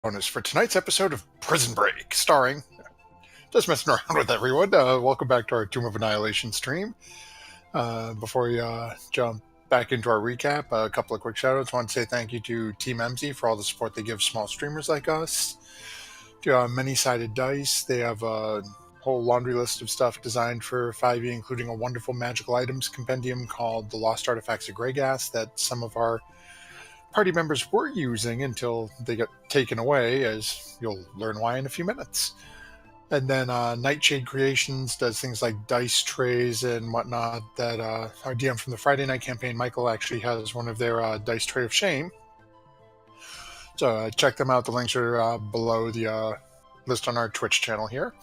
bonus for tonight's episode of Prison Break, starring Just Messing Around with Everyone. Welcome back to our Tomb of Annihilation stream. Before we jump back into our recap, a couple of quick shoutouts. I want to say thank you to Team MZ for all the support they give small streamers like us. To Many-Sided Dice, they have a whole laundry list of stuff designed for 5e, including a wonderful magical items compendium called The Lost Artifacts of Greygas that some of our party members were using until they got taken away, as you'll learn why in a few minutes. And then Nightshade Creations does things like dice trays and whatnot that our DM from the Friday night campaign, Michael, actually has one of their dice tray of shame. So check them out. The links are below the list on our Twitch channel here.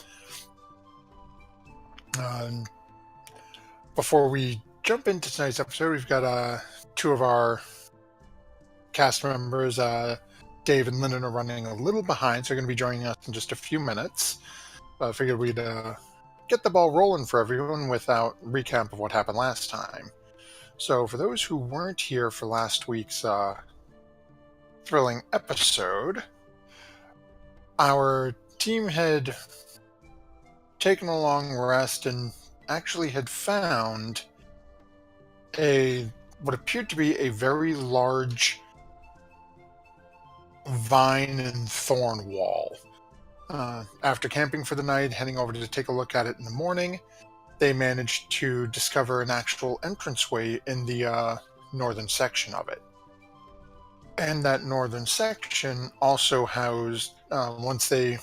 Before we jump into tonight's episode, we've got two of our cast members, Dave and Lyndon, are running a little behind, so they're going to be joining us in just a few minutes. I figured we'd get the ball rolling for everyone without recap of what happened last time. So for those who weren't here for last week's thrilling episode, our team had taken a long rest and actually had found what appeared to be a very large vine and thorn wall. After camping for the night, heading over to take a look at it in the morning, they managed to discover an actual entranceway in the northern section of it. And that northern section also housed, once they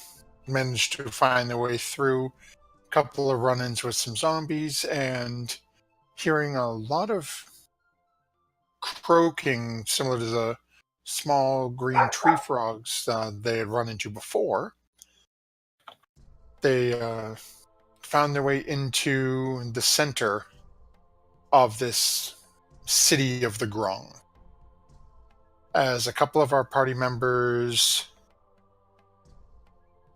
managed to find their way through, a couple of run-ins with some zombies and hearing a lot of croaking similar to the small green tree frogs they had run into before. They found their way into the center of this city of the Grung, as a couple of our party members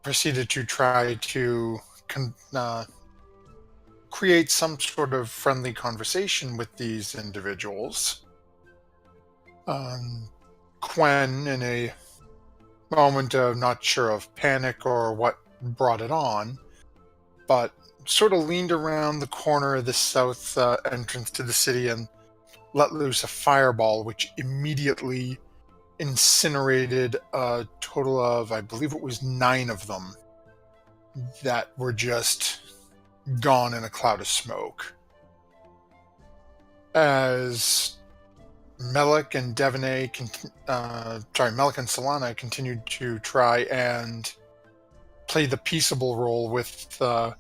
proceeded to try to create some sort of friendly conversation with these individuals. Quen, in a moment of not sure of panic or what brought it on, but sort of leaned around the corner of the south entrance to the city and let loose a fireball, which immediately incinerated a total of, I believe it was 9 of them that were just gone in a cloud of smoke. As Melik and Melik and Solana continued to try and play the peaceable role with the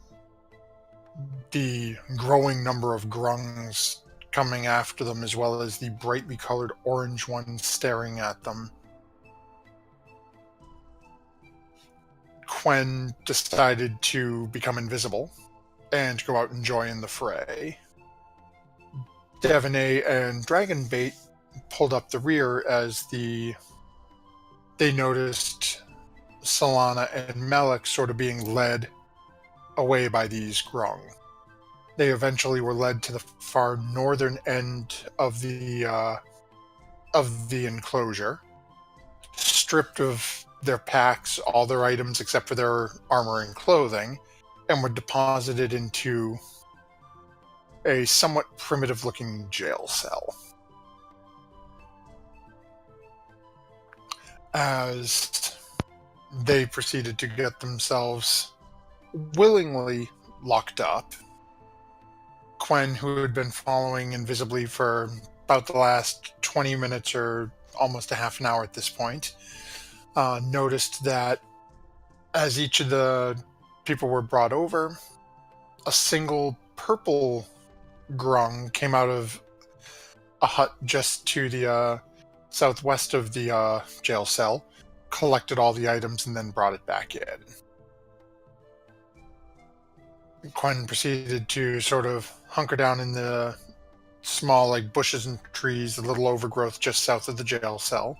growing number of grungs coming after them, as well as the brightly colored orange ones staring at them. Quen decided to become invisible and go out and join the fray. Devaney and Dragonbait pulled up the rear as they noticed Solana and Melik sort of being led away by these grung. They eventually were led to the far northern end of the enclosure, stripped of their packs, all their items except for their armor and clothing, and were deposited into a somewhat primitive-looking jail cell. As they proceeded to get themselves willingly locked up, Quen, who had been following invisibly for about the last 20 minutes or almost a half an hour at this point, noticed that as each of the people were brought over, a single purple grung came out of a hut just to the southwest of the jail cell, collected all the items, and then brought it back in. Quen proceeded to sort of hunker down in the small bushes and trees, a little overgrowth just south of the jail cell,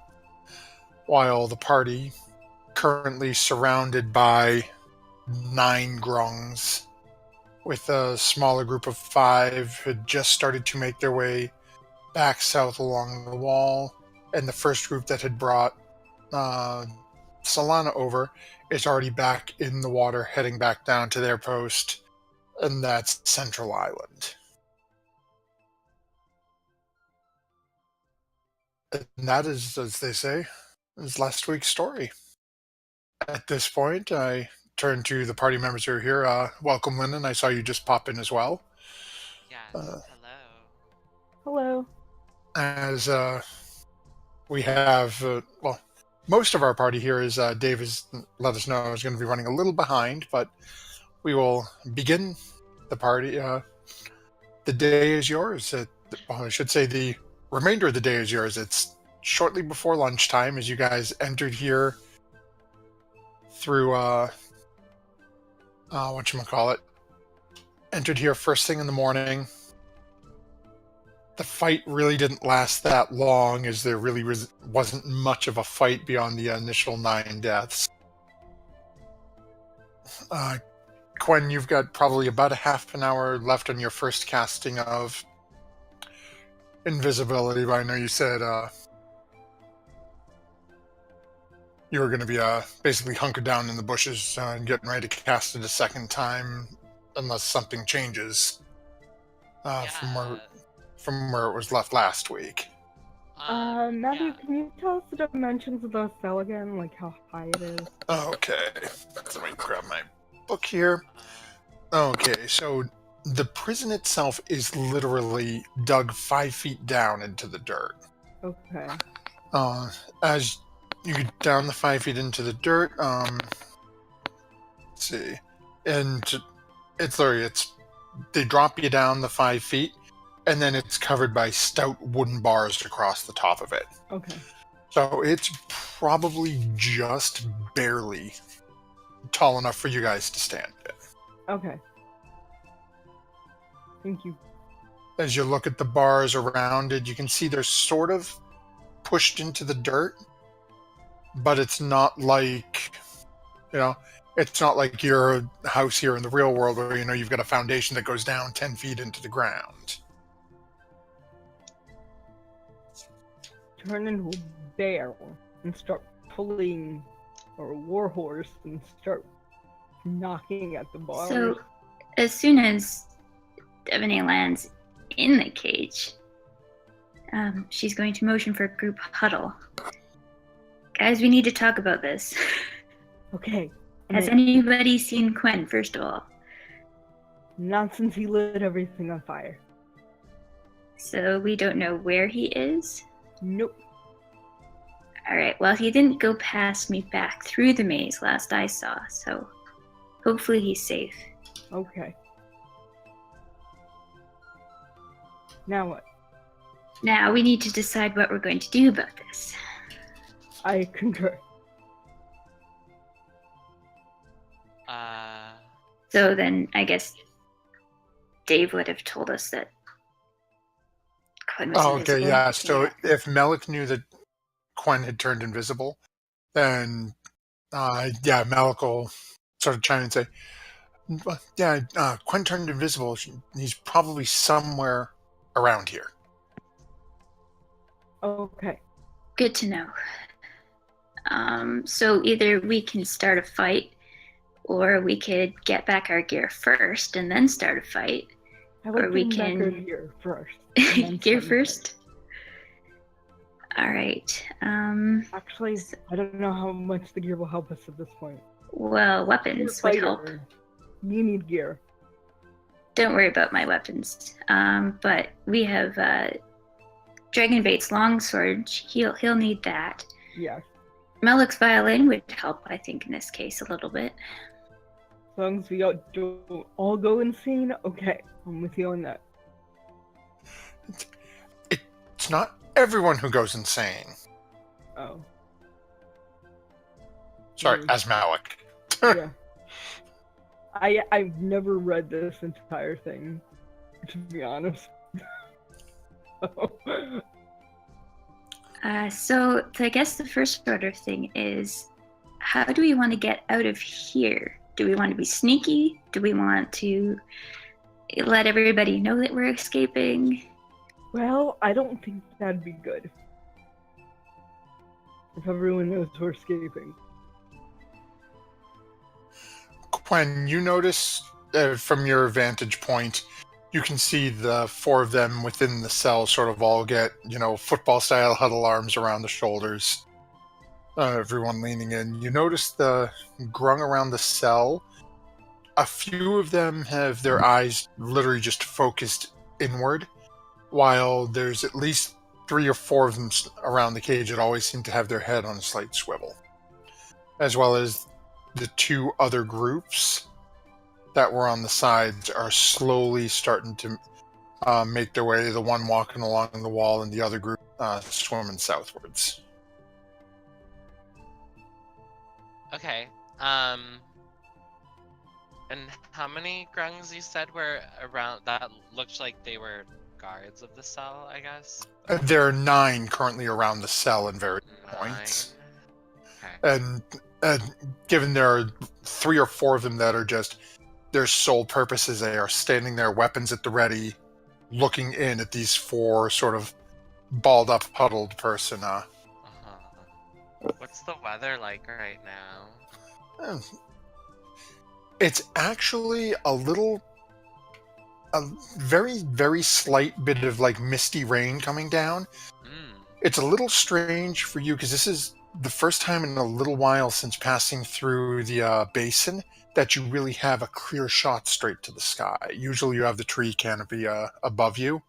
while the party, currently surrounded by 9 grungs, with a smaller group of 5, had just started to make their way back south along the wall, and the first group that had brought Solana over is already back in the water, heading back down to their post, and that's Central Island. And that is, as they say, is last week's story. At this point, I turn to the party members who are here. Welcome, Lyndon. I saw you just pop in as well. Yes, hello. Hello. As we have, most of our party here is Dave has let us know is going to be running a little behind, but we will begin the party. The day is yours. I should say the remainder of the day is yours. It's shortly before lunchtime as you guys entered here through whatchamacallit. Entered here first thing in the morning. The fight really didn't last that long, as there really wasn't much of a fight beyond the initial 9 deaths. Quen, you've got probably about a half an hour left on your first casting of invisibility, but I know you said you were going to be basically hunkered down in the bushes and getting ready to cast it a second time, unless something changes from where it was left last week. Matthew, can you tell us the dimensions of the cell again? Like how high it is? Okay. Let me grab my book here. Okay, so the prison itself is literally dug 5 feet down into the dirt. Okay. As you get down the 5 feet into the dirt, let's see. And they drop you down the 5 feet, and then it's covered by stout wooden bars across the top of it. Okay. So it's probably just barely tall enough for you guys to stand in. Okay. Thank you. As you look at the bars around it, you can see they're sort of pushed into the dirt, but it's not like, it's not like your house here in the real world where, you've got a foundation that goes down 10 feet into the ground. Turn into a bear and start pulling, or a warhorse and start knocking at the bars. So, as soon as Devaney lands in the cage, she's going to motion for a group huddle. Guys, we need to talk about this. Okay. Has anybody seen Quen, first of all? Not since he lit everything on fire. So we don't know where he is? Nope. Alright, well, he didn't go past me back through the maze last I saw, so hopefully he's safe. Okay. Now what? Now we need to decide what we're going to do about this. I concur. So then, I guess Dave would have told us that Quen was invisible. Okay, yeah. So if Malik knew that Quen had turned invisible, then Malik will sort of chime and say, Quen turned invisible. He's probably somewhere around here. Okay. Good to know. So either we can start a fight, or we could get back our gear first and then start a fight. Or we can gear first. Gear first? Alright. Actually, I don't know how much the gear will help us at this point. Well, weapons would help. You need gear. Don't worry about my weapons. But we have Dragonbait's longsword. He'll need that. Yeah. Malik's violin would help, I think, in this case a little bit. As long as we don't all go insane, okay, I'm with you on that. It's not everyone who goes insane. Oh. Sorry, as Malik. Yeah. I've never read this entire thing, to be honest. So I guess the first order thing is, how do we want to get out of here? Do we want to be sneaky? Do we want to let everybody know that we're escaping? Well, I don't think that'd be good. If everyone knows we're escaping. When you notice from your vantage point, you can see the four of them within the cell sort of all get, football style huddle arms around the shoulders. Everyone leaning in. You notice the grung around the cell. A few of them have their eyes literally just focused inward, while there's at least 3 or 4 of them around the cage that always seem to have their head on a slight swivel. As well as the 2 other groups that were on the sides are slowly starting to make their way. The one walking along the wall and the other group swimming southwards. Okay. And how many grungs you said were around? That looked like they were guards of the cell, I guess. There are 9 currently around the cell in various 9. points. Okay. And given there are 3 or 4 of them that are just, their sole purpose is they are standing there, weapons at the ready, looking in at these 4 sort of balled up, huddled person. What's the weather like right now? It's actually a very, very slight bit of like misty rain coming down. It's a little strange for you because this is the first time in a little while since passing through the basin that you really have a clear shot straight to the sky. Usually you have the tree canopy above you.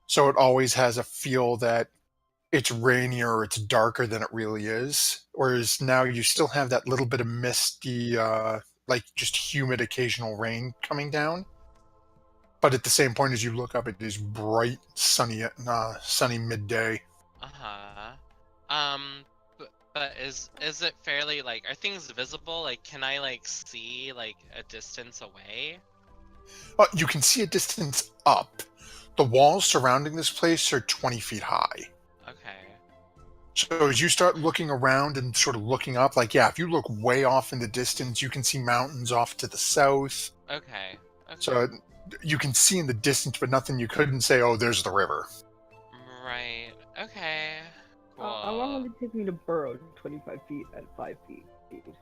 So it always has a feel that it's rainier or it's darker than it really is. Whereas now you still have that little bit of misty, like just humid occasional rain coming down. But at the same point as you look up, it is bright, sunny midday. But is it fairly like, are things visible? Like, can I like see like a distance away? You can see a distance up. The walls surrounding this place are 20 feet high. Okay. So as you start looking around and sort of looking up, like, yeah, if you look way off in the distance, you can see mountains off to the south. Okay. So you can see in the distance, but nothing you couldn't say, oh, there's the river. Right. Okay. Cool. How long would it take me to burrow 25 feet at 5 feet?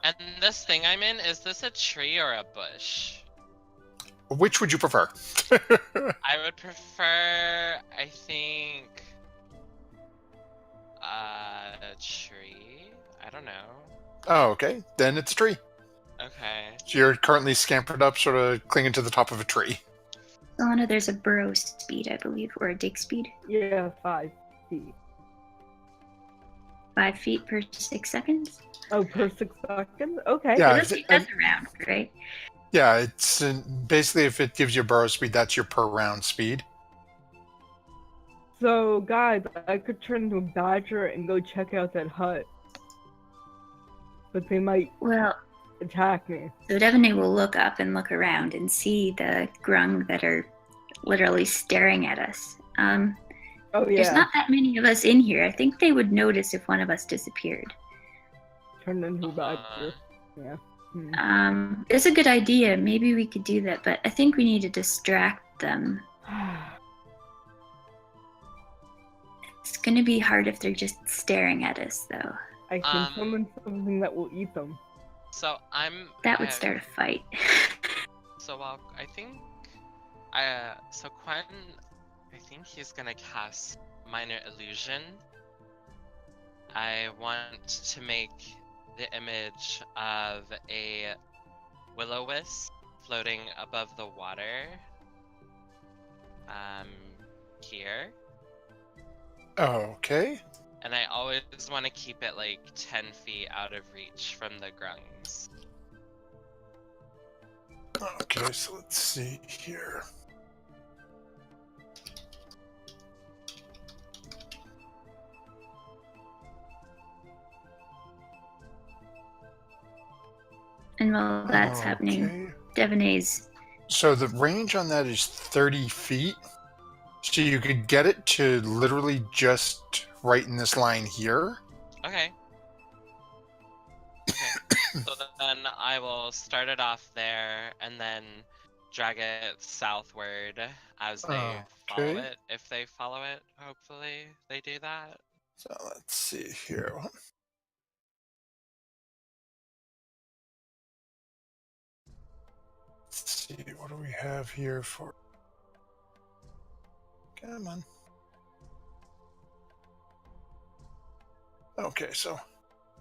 And this thing I'm in, is this a tree or a bush? Which would you prefer? I would prefer, I think, a tree? I don't know. Oh, okay. Then it's a tree. Okay. So you're currently scampered up, sort of clinging to the top of a tree. Solana, there's a burrow speed, I believe, or a dig speed. Yeah, 5 feet. 5 feet per 6 seconds? Oh, per 6 seconds? Okay. Yeah, That's a round, right? Yeah, it's basically if it gives you a burrow speed, that's your per round speed. So, guys, I could turn into a badger and go check out that hut. But they might attack me. So Devaney will look up and look around and see the grung that are literally staring at us. Oh, yeah. There's not that many of us in here. I think they would notice if one of us disappeared. Turn into a badger. Yeah. It's a good idea. Maybe we could do that, but I think we need to distract them. It's gonna be hard if they're just staring at us, though. I can summon something that will eat them. So That would start a fight. So I think, so Quentin, I think he's gonna cast Minor Illusion. I want to make the image of a will-o-wisp floating above the water. Here. Okay. And I always want to keep it like 10 feet out of reach from the grungs. Okay, so let's see here. And while that's happening, Devaney's... So the range on that is 30 feet. So you could get it to literally just right in this line here. Okay. So then I will start it off there and then drag it southward as they follow it. If they follow it, hopefully they do that. So let's see here. let's see, what do we have here for... Come on. Okay, so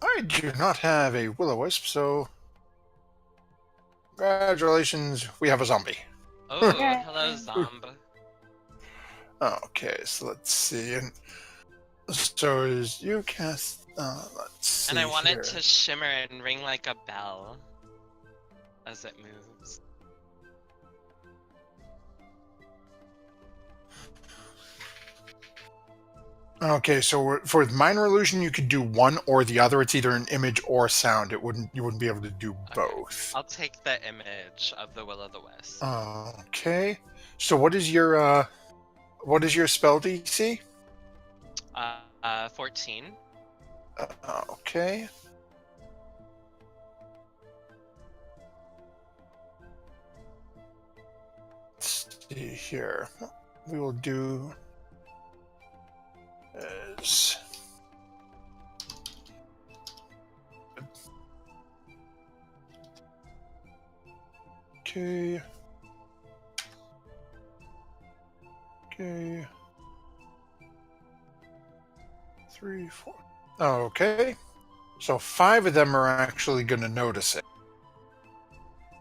I do not have a will-o-wisp, so congratulations, we have a zombie. Oh, Yay. hello, Zomb. Okay, so let's see. And so as you cast, let's see. And I want here. it to shimmer and ring like a bell as it moves. Okay, so for minor illusion, you could do one or the other. It's either an image or sound. You wouldn't be able to do both. I'll take the image of the Will of the Wisp. Okay. So what is your spell DC? 14. Okay. Let's see here. What we will do is okay. 3, 4. Okay. So 5 of them are actually going to notice it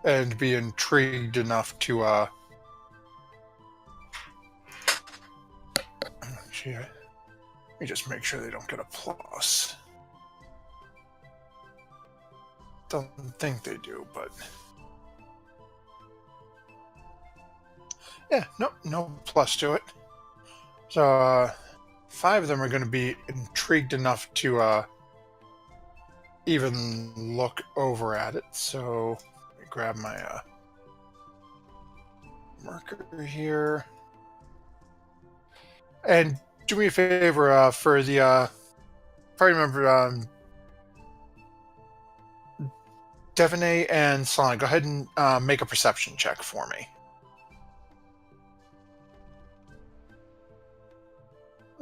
and be intrigued enough to gee, let me just make sure they don't get a plus. Don't think they do, but yeah, no plus to it. So 5 of them are going to be intrigued enough to even look over at it. So let me grab my marker here. And do me a favor for the if I remember, Devaney and Solana, go ahead and make a perception check for me.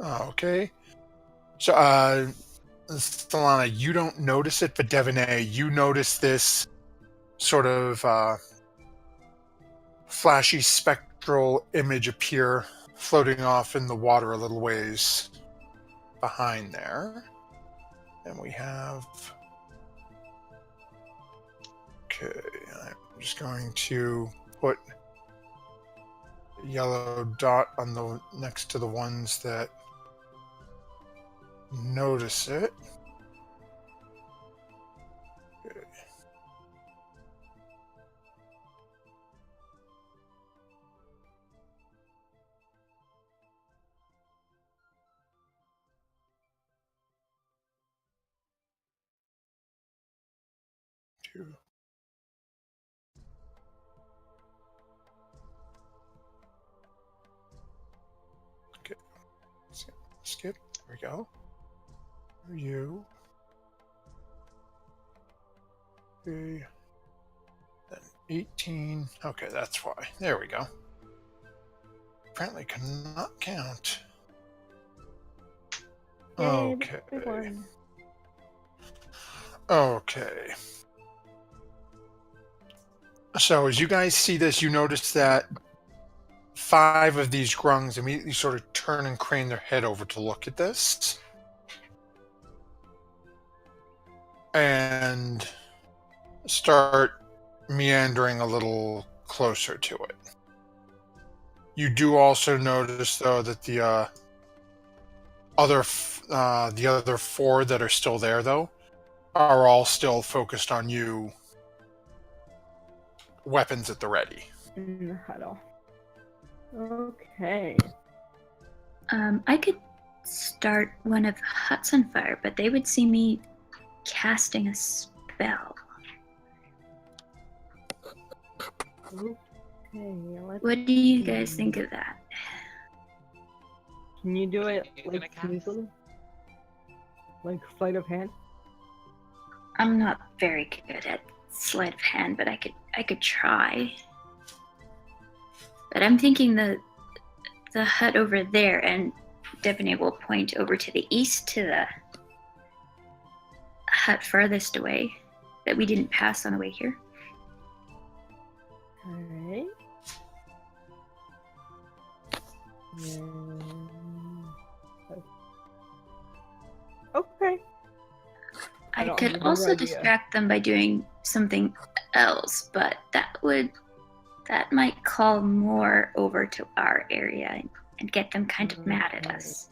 Okay. So, Solana, you don't notice it, but Devaney, you notice this sort of flashy spectral image appear floating off in the water a little ways behind there. And we have... Okay, I'm just going to put a yellow dot on the next to the ones that notice it. Okay. Two. Okay. Skip. There we go. You. Okay. Then 18. Okay, that's why. There we go. Apparently cannot count. Yay, Okay. big one. Okay. So as you guys see this, you notice that 5 of these grungs immediately sort of turn and crane their head over to look at this. And start meandering a little closer to it. You do also notice, though, that the other 4 that are still there, though, are all still focused on you, weapons at the ready. In the huddle. Okay. I could start one of the huts on fire, but they would see me casting a spell. Okay, let's What do you see. guys think of that? Can you do it You're gonna like cast? sneakily? Like sleight of hand? I'm not very good at sleight of hand, but I could try. But I'm thinking the hut over there, and Devaney will point over to the east to the hut farthest away that we didn't pass on the way here. Okay. Okay. I don't could have also no idea. distract them by doing something else, but that might call more over to our area and get them kind of mad at us.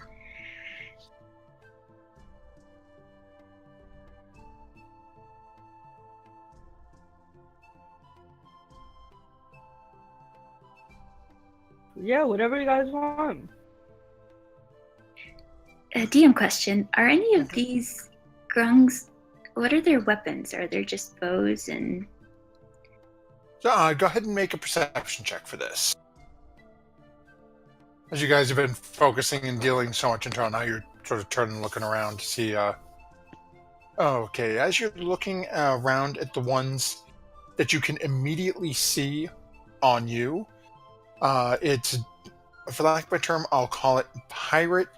Yeah, whatever you guys want. A DM question: are any of these grungs? What are their weapons? Are they just bows and? So, go ahead and make a perception check for this. As you guys have been focusing and dealing so much into it, now you're sort of turning and looking around to see. Okay, as you're looking around at the ones that you can immediately see on you, it's, for lack of a term, I'll call it pirate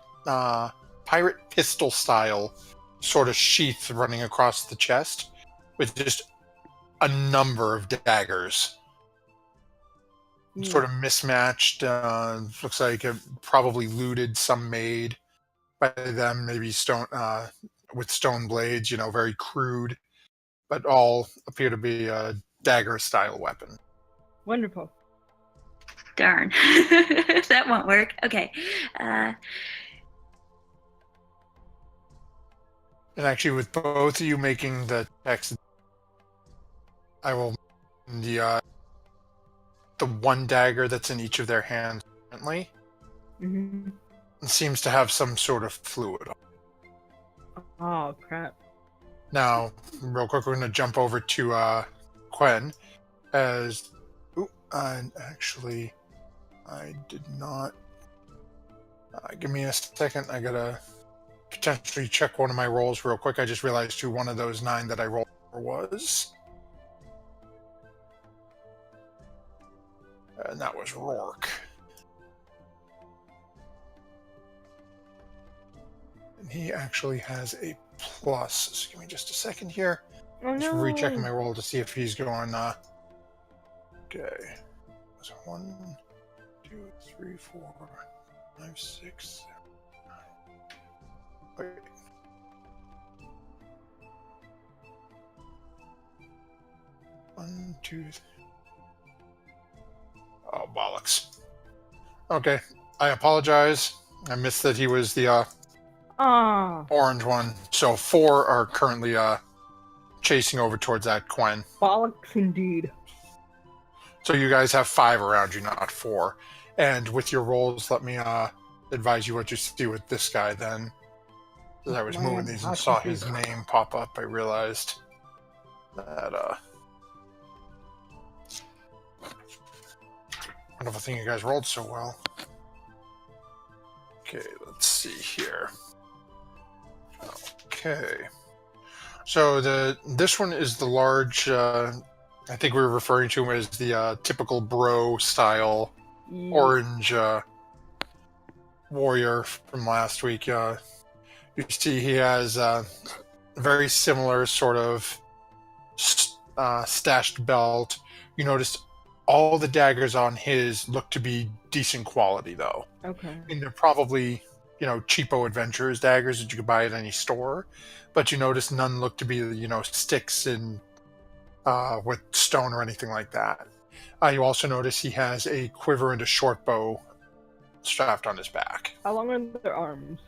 pistol style sort of sheath running across the chest with just a number of daggers. Sort of mismatched. Looks like it probably looted, some made by them, maybe stone with stone blades, very crude, but all appear to be a dagger style weapon. Wonderful. Darn. That won't work. Okay. And actually, with both of you making the text, I will the one dagger that's in each of their hands currently seems to have some sort of fluid. Oh crap. Now, real quick, we're going to jump over to Quen as... actually, I did not... give me a second. I gotta potentially check one of my rolls real quick. I just realized who one of those 9 that I rolled was. And that was Rourke. And he actually has a plus. So give me just a second here. Oh, Just no. rechecking my roll to see if he's going. Okay. So 1, 2, 3, 4, 5, 6, 7, 8. Wait. One, two, three. Oh, bollocks. Okay. I apologize. I missed that he was the orange one. So 4 are currently chasing over towards that Quen. Bollocks indeed. So you guys have 5 around you, not 4. And with your rolls, let me advise you what you see with this guy then. As I was moving these and saw his name pop up, I realized that wonderful thing you guys rolled so well. Okay, let's see here. Okay. So this one is the large, I think we were referring to him as the typical bro style orange warrior from last week. You see he has a very similar sort of stashed belt. You notice all the daggers on his look to be decent quality, though. Okay. And they're probably, cheapo adventurers daggers that you could buy at any store. But you notice none look to be, sticks and with stone or anything like that. You also notice he has a quiver and a short bow strapped on his back. How long are their arms?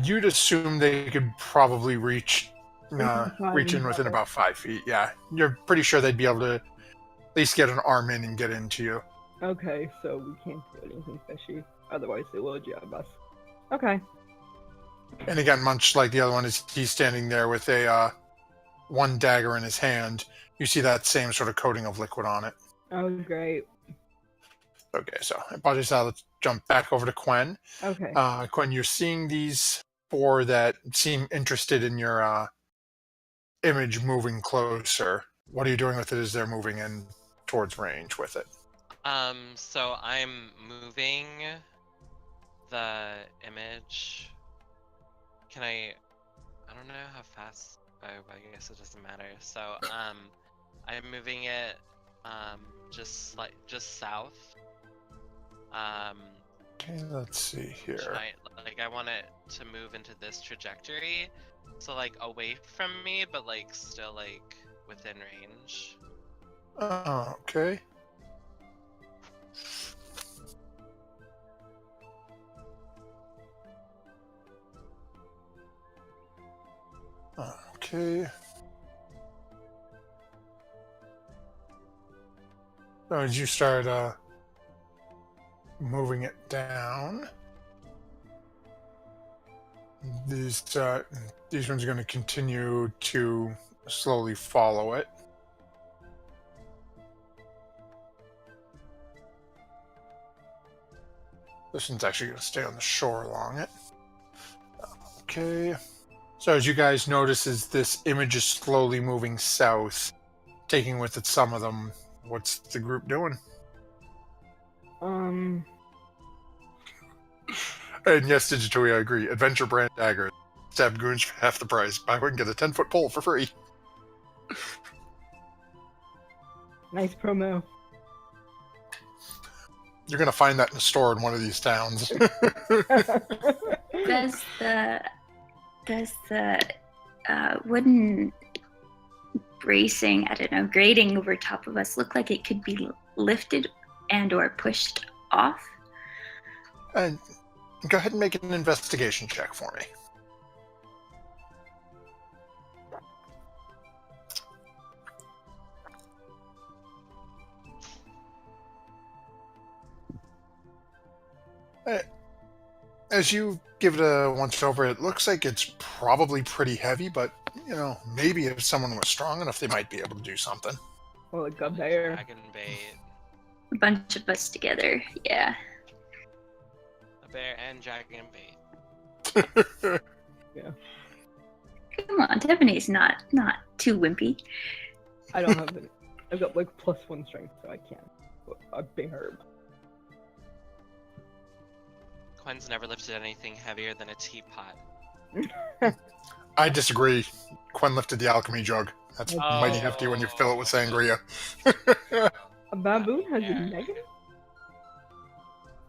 You'd assume they could probably reach in within about 5 feet. Yeah, you're pretty sure they'd be able to at least get an arm in and get into you. Okay, so we can't do anything fishy. Otherwise, they will jab us. Okay. And again, much like the other one, is he's standing there with a one dagger in his hand. You see that same sort of coating of liquid on it. Oh, great. Okay, so let's jump back over to Quen. Okay. Quen, you're seeing these 4 that seem interested in your image moving closer. What are you doing with it as they're moving in towards range with it? So I'm moving the image. I don't know how fast, I guess it doesn't matter. So, I'm moving it just south. Okay, let's see here. I want it to move into this trajectory, so like away from me, but like still like within range. Okay. Okay. So as you start moving it down, these ones are going to continue to slowly follow it. This one's actually going to stay on the shore along it. Okay. So as you guys notice, as this image is slowly moving south, taking with it some of them, what's the group doing? And yes, Digitory, I agree. Adventure brand dagger. Stab goons for half the price. Buy one, get a 10-foot pole for free. Nice promo. You're going to find that in a store in one of these towns. Does the wooden bracing, I don't know, grating over top of us look like it could be lifted and or pushed off? And go ahead and make an investigation check for me. As you give it a once over, it looks like it's probably pretty heavy, but, you know, maybe if someone was strong enough, they might be able to do something. Well, like a bear. Dragon bait. A bunch of us together, yeah. A bear and dragon bait. Yeah. Come on, Tiffany's not too wimpy. I don't have it. I've got like +1 strength, so I can't. A big herb. Quinn's never lifted anything heavier than a teapot. I disagree. Quinn lifted the alchemy jug. That's mighty hefty when you fill it with sangria. A baboon has Yeah. a negative?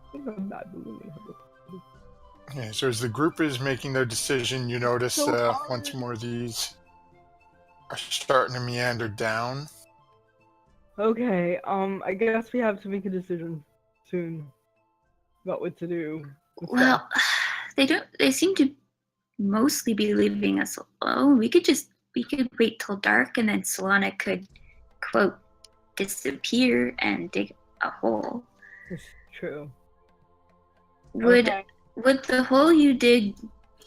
I think a baboon would have a... Okay, so as the group is making their decision, you notice So hard. once more these are starting to meander down. Okay, I guess we have to make a decision soon about what to do. with Well, they seem to mostly be leaving us alone. We could wait till dark and then Solana could, quote, disappear and dig a hole. It's true. Would Okay. the hole you dig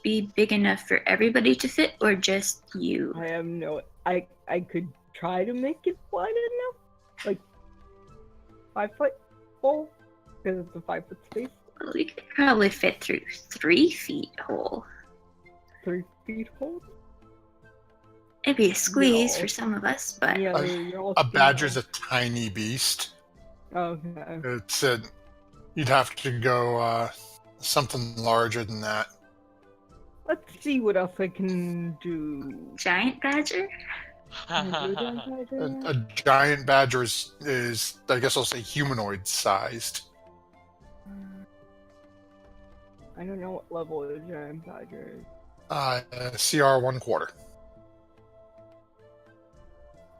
be big enough for everybody to fit, or just you? I have no... I could try to make it wide enough. Like, 5-foot hole? Because it's a 5-foot space. Well, we could probably fit through 3 feet hole. 3 feet hole? It'd be a squeeze No. for some of us, but Yeah, A- you're all A badger's a tiny beast. Okay. It's you'd have to go something larger than that. Let's see what else I can do. giant badger? Can I do a giant badger? A giant badger is, I guess I'll say, humanoid sized. I don't know what level a giant badger is. CR 1/4.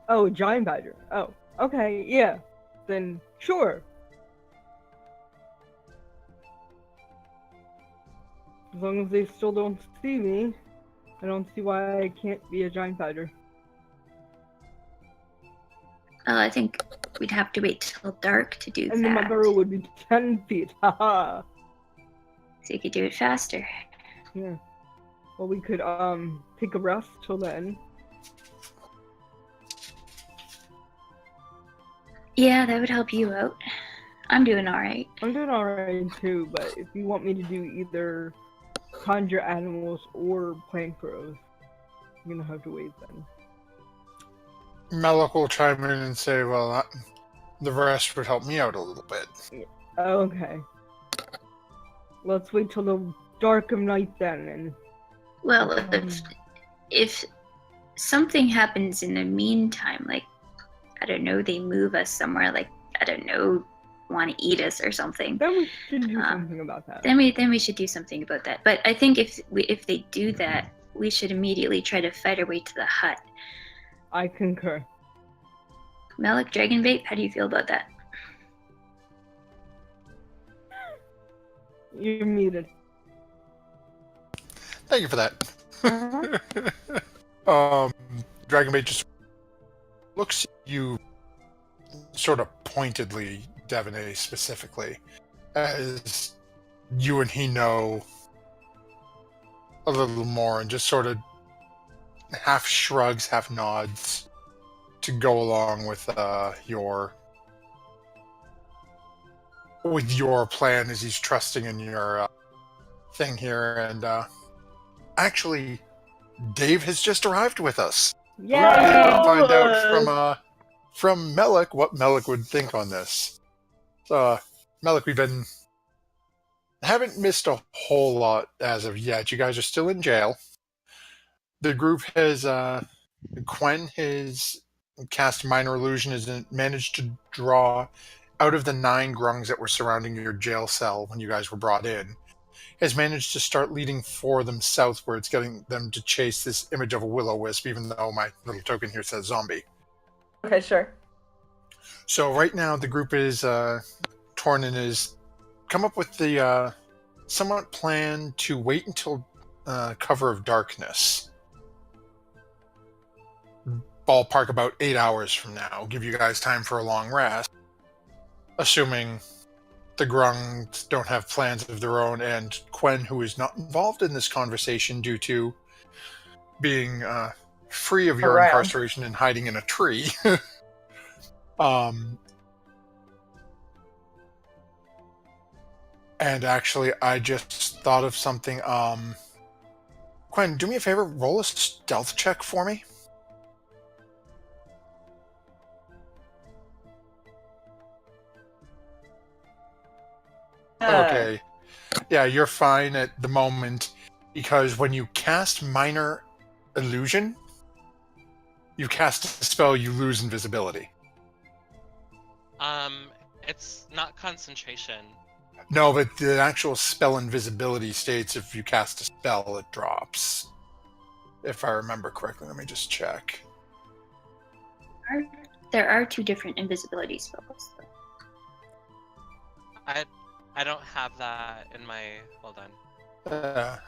Oh, giant badger. Oh, okay, yeah. Then sure. As long as they still don't see me, I don't see why I can't be a giant badger. Well, I think we'd have to wait till dark to do And then my that. burrow would be 10 feet. Haha. So you could do it faster. Yeah. Well, we could take a rest till then. Yeah, that would help you out. I'm doing alright. I'm doing alright too, but if you want me to do either conjure animals or plant grows, I'm gonna have to wait then. Melek will chime in and say, well, the rest would help me out a little bit. Okay. Let's wait till the dark of night then, and Well, if something happens in the meantime, like I don't know, they move us somewhere, like, I don't know, want to eat us or something. Then we should do something about that. Then we should do something about that. But I think if they do that, we should immediately try to fight our way to the hut. I concur. Malik, Dragonbait, how do you feel about that? You're muted. Thank you for that. Dragonbait just looks at you sort of pointedly, Devanay specifically, as you and he know a little more, and just sort of half shrugs, half nods to go along with your plan, as he's trusting in your thing here. And actually, Dave has just arrived with us. Yeah. Find out from Melik what Melik would think on this. So, Melik, haven't missed a whole lot as of yet. You guys are still in jail. The group has Quen has cast minor illusion, has managed to draw out of the 9 grungs that were surrounding your jail cell when you guys were brought in, has managed to start leading 4 of them southwards, getting them to chase this image of a will-o-wisp, even though my little token here says zombie. Okay, sure. So right now the group is Tornin has come up with the somewhat plan to wait until cover of darkness. Ballpark about 8 hours from now. Give you guys time for a long rest. Assuming the grungs don't have plans of their own, and Quen, who is not involved in this conversation due to being free of your incarceration and hiding in a tree. And actually, I just thought of something. Quen, do me a favor, roll a stealth check for me. Okay. Yeah, you're fine at the moment, because when you cast minor illusion, you cast a spell, you lose invisibility. It's not concentration. No, but the actual spell invisibility states if you cast a spell, it drops. If I remember correctly, let me just check. There are 2 different invisibility spells, though. I don't have that in my... Hold on.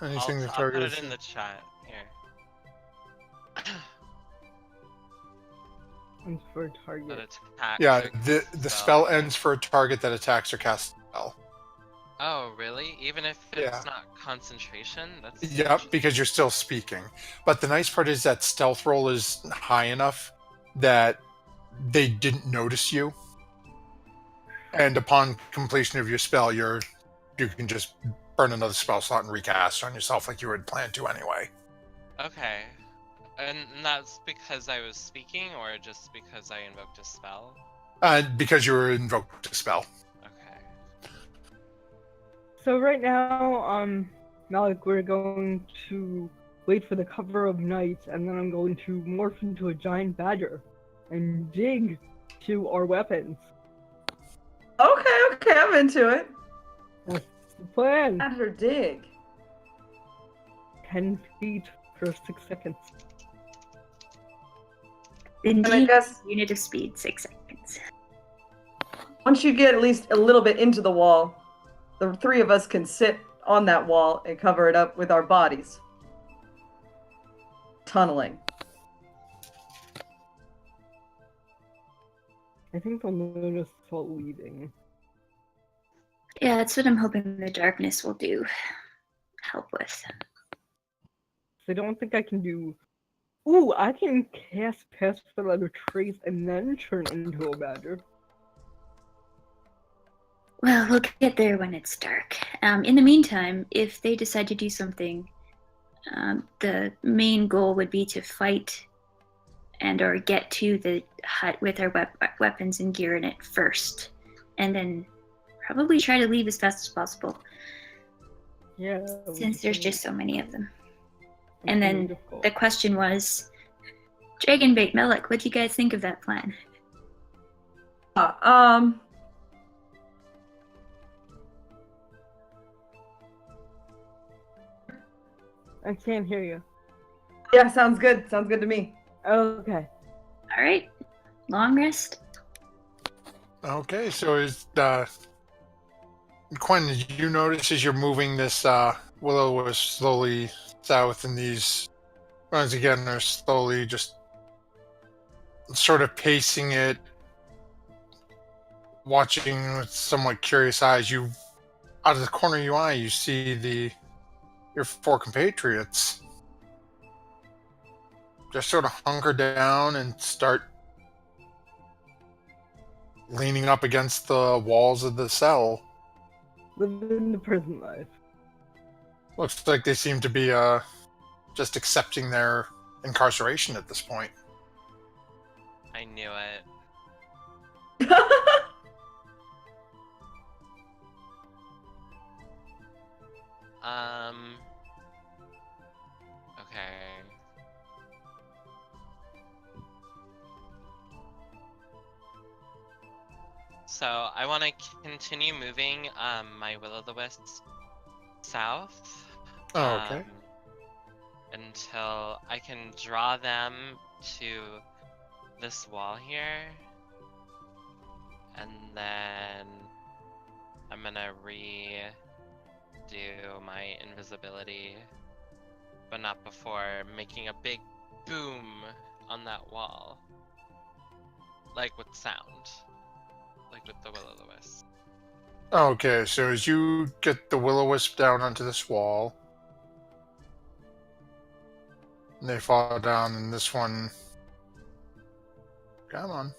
Anything I'll put it in the chat here. Ends for a target. Yeah, the spell ends for a target that attacks or casts a spell. Oh, really? Even if it's not concentration? That's Yep, because you're still speaking. But the nice part is that stealth roll is high enough that they didn't notice you. And upon completion of your spell, you can just burn another spell slot and recast on yourself like you had planned to anyway. Okay. And that's because I was speaking, or just because I invoked a spell? Because you were invoked a spell. Okay. So right now, Malik, we're going to wait for the cover of night, and then I'm going to morph into a giant badger and dig to our weapons. Okay, I'm into it. That's the plan. Badger dig. 10 feet for 6 seconds. And I guess Unit of speed, 6 seconds. once you get at least a little bit into the wall, the 3 of us can sit on that wall and cover it up with our bodies. Tunneling. I think they'll notice while leaving. Yeah, that's what I'm hoping the darkness will help with. I don't think I can do... Ooh, I can cast Pass Without a Trace and then turn into a badger. Well, we'll get there when it's dark. In the meantime, if they decide to do something, the main goal would be to fight and or get to the hut with our weapons and gear in it first, and then probably try to leave as fast as possible. Yeah. Since there's just so many of them. And then the question was, Dragonbait, Melik, what do you guys think of that plan? Um. I can't hear you. Yeah, sounds good. Sounds good to me. Okay. All right. Long rest. Okay, so is Quinn, did you notice as you're moving this will-o-wisp slowly south, and these runs again are slowly just sort of pacing it, watching with somewhat curious eyes. You, out of the corner of your eye, you see your four compatriots just sort of hunker down and start leaning up against the walls of the cell. Living the prison life. Looks like they seem to be just accepting their incarceration at this point. I knew it. Okay. So I want to continue moving my will-o'-the-wisp south. Oh, okay. Until I can draw them to this wall here. And then I'm gonna redo my invisibility, but not before making a big boom on that wall. Like with sound. Like with the will-o'-the-wisp. Okay, so as you get the will-o'-wisp down onto this wall, and they fall down, and this one... Come on.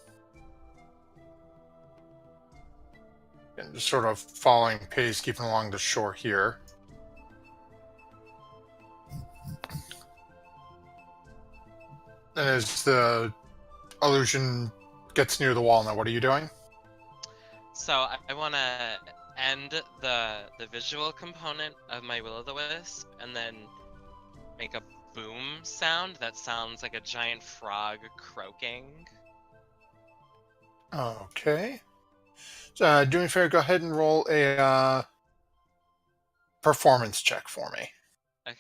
And just sort of following pace, keeping along the shore here. And as the illusion gets near the wall now, what are you doing? So I want to end the visual component of my will-o'-the-wisp and then make a boom sound that sounds like a giant frog croaking. Okay. So, do me a favor, go ahead and roll a performance check for me. Okay.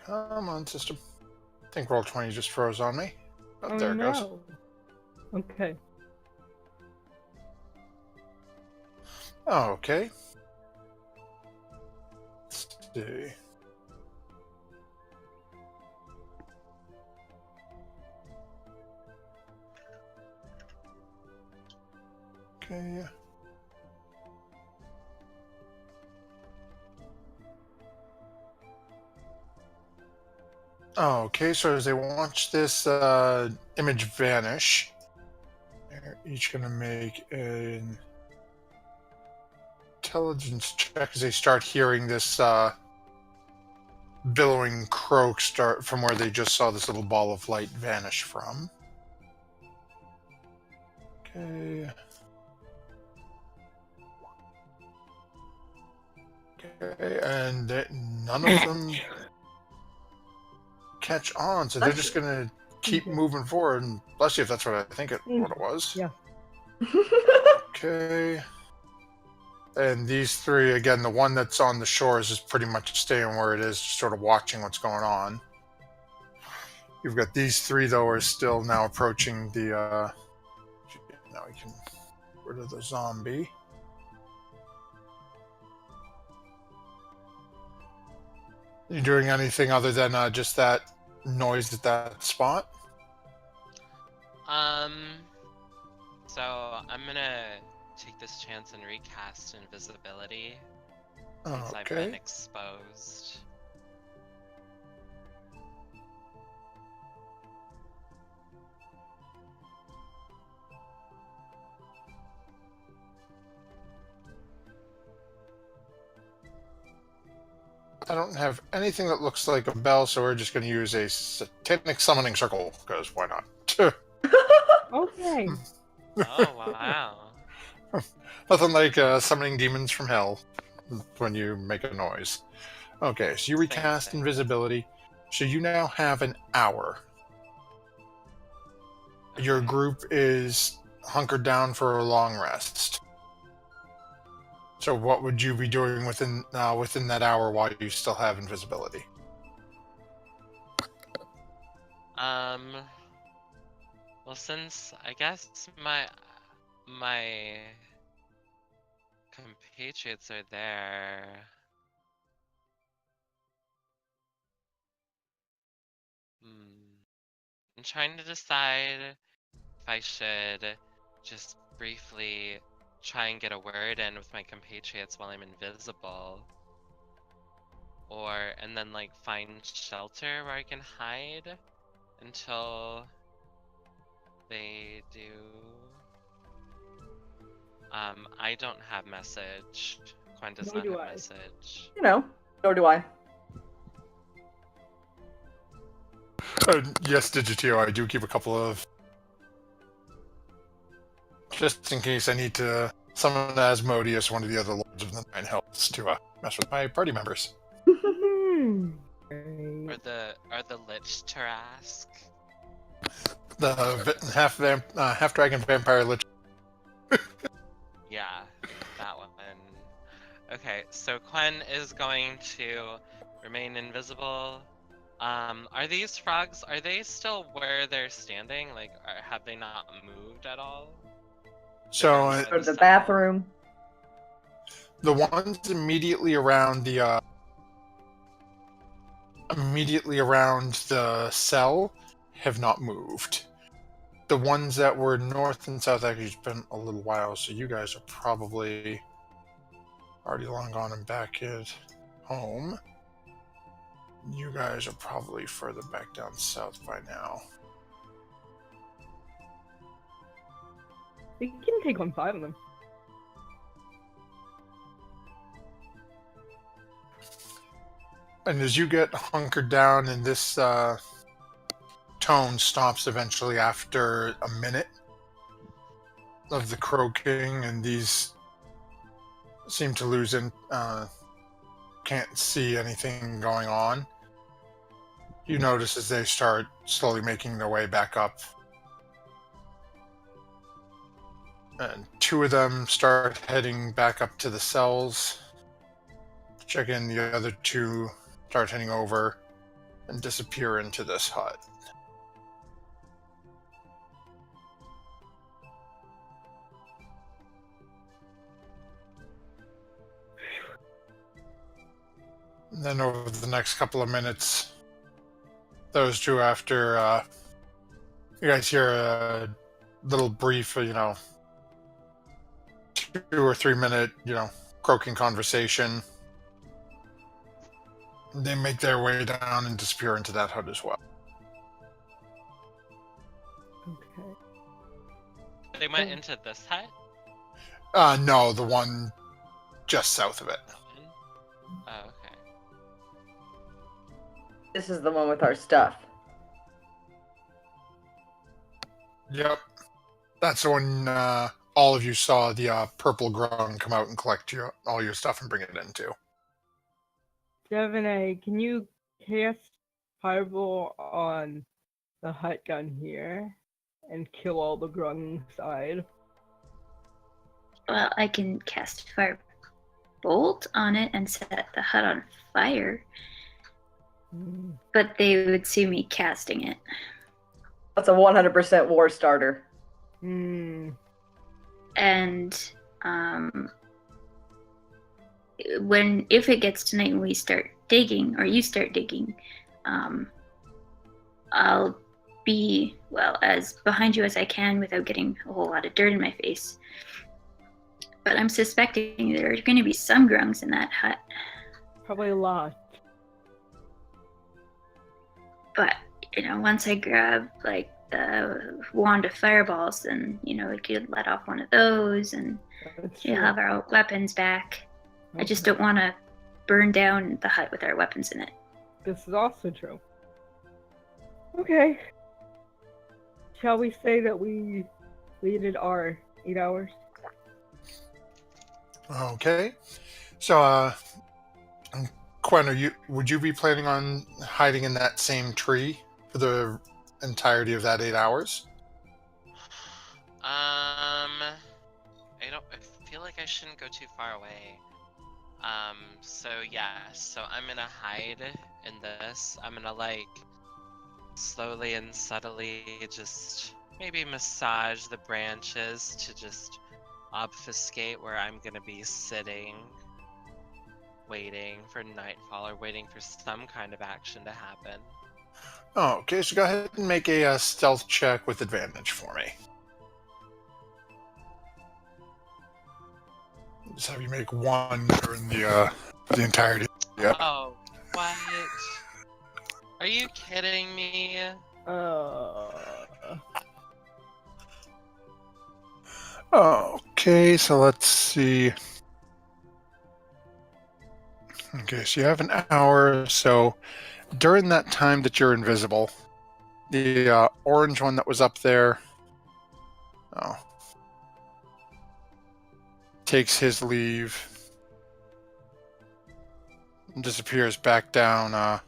Come on, system. I think Roll20 just froze on me. Oh, there it goes. No. Okay. Okay. Let's see. Okay. Okay, so as they watch this image vanish, they're each going to make an intelligence check as they start hearing this billowing croak start from where they just saw this little ball of light vanish from. Okay. Okay, and none of them catch on, so they're just gonna keep moving forward. And bless you if that's what I think what it was. Yeah. Okay. And these three, again, the one that's on the shores is pretty much staying where it is, just sort of watching what's going on. You've got these three, though, are still now approaching the, now we can get rid of the zombie. You doing anything other than just that noise at that spot? So I'm gonna take this chance and recast invisibility since I've been exposed. I don't have anything that looks like a bell, so we're just going to use a satanic summoning circle, because why not? Okay. Oh wow. Nothing like summoning demons from hell when you make a noise. Okay, so you Same recast thing. invisibility. So you now have an hour. Your Okay. group is hunkered down for a long rest. So what would you be doing within that hour while you still have invisibility? Well, since I guess my compatriots are there. I'm trying to decide if I should just briefly try and get a word in with my compatriots while I'm invisible, and then like find shelter where I can hide until they do. I don't have message. Quen does Nor not do have I. message. Nor do I. Yes, Digitio, I do keep a couple of... Just in case I need to summon Asmodeus, one of the other Lords of the Nine Hells, to mess with my party members. Hmm. Are the Lich Tarask? The half dragon vampire lich. Yeah, that one. Okay, so Quen is going to remain invisible. Are these frogs, are they still where they're standing? Like, have they not moved at all? So Different Or from the cell? bathroom. the ones immediately around the cell have not moved. The ones that were north and south, actually, it's been a little while, so you guys are probably already long gone and back at home. You guys are probably further back down south by now. We can take on 5 of them. And as you get hunkered down, and this tone stops eventually after a minute of the croaking, and these seem to lose and can't see anything going on. You notice as they start slowly making their way back up. And 2 of them start heading back up to the cells. Check in, the other 2 start heading over and disappear into this hut. And then over the next couple of minutes, those 2, after you guys hear a little brief, 2 or 3 minute, croaking conversation. They make their way down and disappear into that hut as well. Okay. They went into this hut? No, the one just south of it. Oh, okay. This is the one with our stuff. Yep. That's the one all of you saw the purple grung come out and collect all your stuff and bring it into. Devin, can you cast Fireball on the hut gun here and kill all the grung inside? Well, I can cast Firebolt on it and set the hut on fire, but they would see me casting it. That's a 100% war starter. Hmm. And if it gets to night and we start digging, or you start digging, I'll be as behind you as I can without getting a whole lot of dirt in my face. But I'm suspecting there are going to be some grungs in that hut. Probably a lot. But once I grab like the wand of fireballs, then we could let off one of those, and That's we'll true. have our weapons back. I just don't want to burn down the hut with our weapons in it. This is also true. Okay. Shall we say that we waited our 8 hours? Okay. So, Quen, would you be planning on hiding in that same tree for the entirety of that 8 hours? I feel like I shouldn't go too far away. So yeah, so I'm gonna hide in this. I'm gonna like slowly and subtly just maybe massage the branches to just obfuscate where I'm gonna be sitting, waiting for nightfall or waiting for some kind of action to happen. Oh, okay, so go ahead and make a stealth check with advantage for me. Just have you make one during the entirety. Yeah. Oh, what? Are you kidding me? Okay, so let's see. Okay, so you have an hour. So during that time that you're invisible, the orange one that was up there takes his leave and disappears back down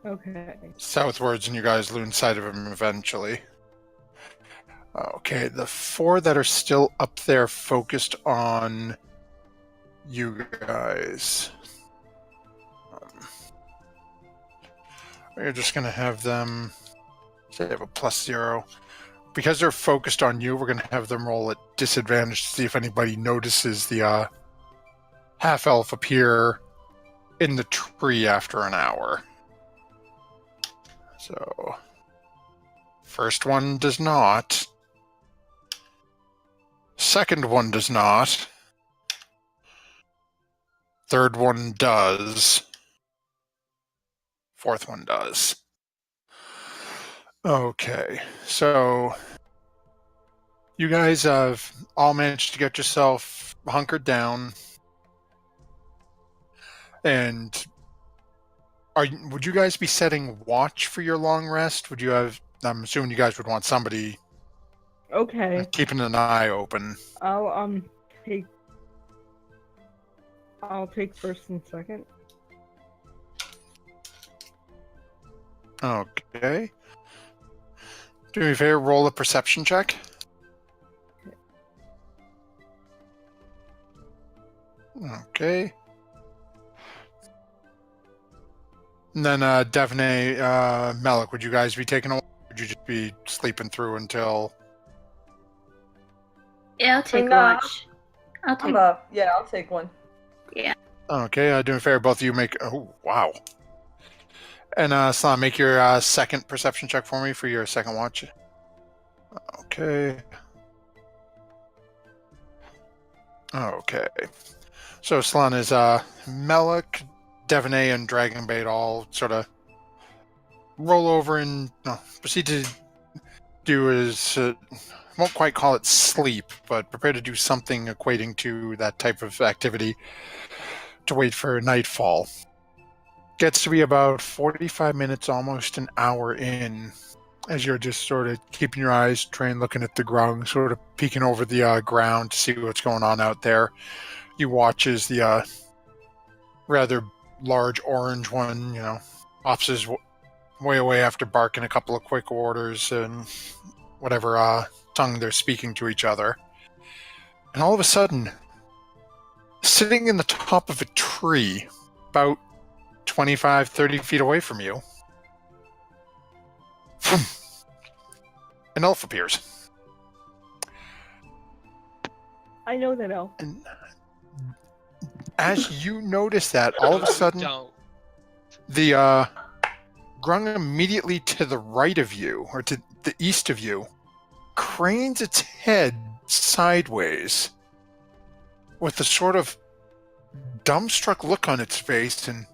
Okay. southwards, and you guys lose sight of him eventually. Okay, the 4 that are still up there focused on you guys. We're just going to have them say they have a +0. Because they're focused on you, we're going to have them roll at disadvantage to see if anybody notices the half-elf appear in the tree after an hour. So, first one does not. Second one does not. Third one does. Fourth one does. Okay, so you guys have all managed to get yourself hunkered down, and would you guys be setting watch for your long rest? Would you have? I'm assuming you guys would want somebody Okay. keeping an eye open. I'll take first and second. Okay. Do me a favor, roll a perception check. Okay. And then Devney, Melik, would you guys be taking a walk? Would you just be sleeping through until... Yeah, I'll take No. watch. I'll take. I'll take one. Yeah. Okay, do me a favor, both of you make... Oh, wow. And Slan, make your second perception check for me for your second watch. Okay. Okay. So Slan is Melik, Devonay, and Dragonbait all sort of roll over and proceed to do is... won't quite call it sleep, but prepare to do something equating to that type of activity to wait for nightfall. Gets to be about 45 minutes, almost an hour in, as you're just sort of keeping your eyes trained, looking at the ground, sort of peeking over the ground to see what's going on out there. You watch as the rather large orange one, pops his way away after barking a couple of quick orders and whatever tongue they're speaking to each other. And all of a sudden, sitting in the top of a tree, about 25, 30 feet away from you, an elf appears. I know that elf. And as you notice that, all of a sudden, Don't. the grung immediately to the right of you, or to the east of you, cranes its head sideways with a sort of dumbstruck look on its face and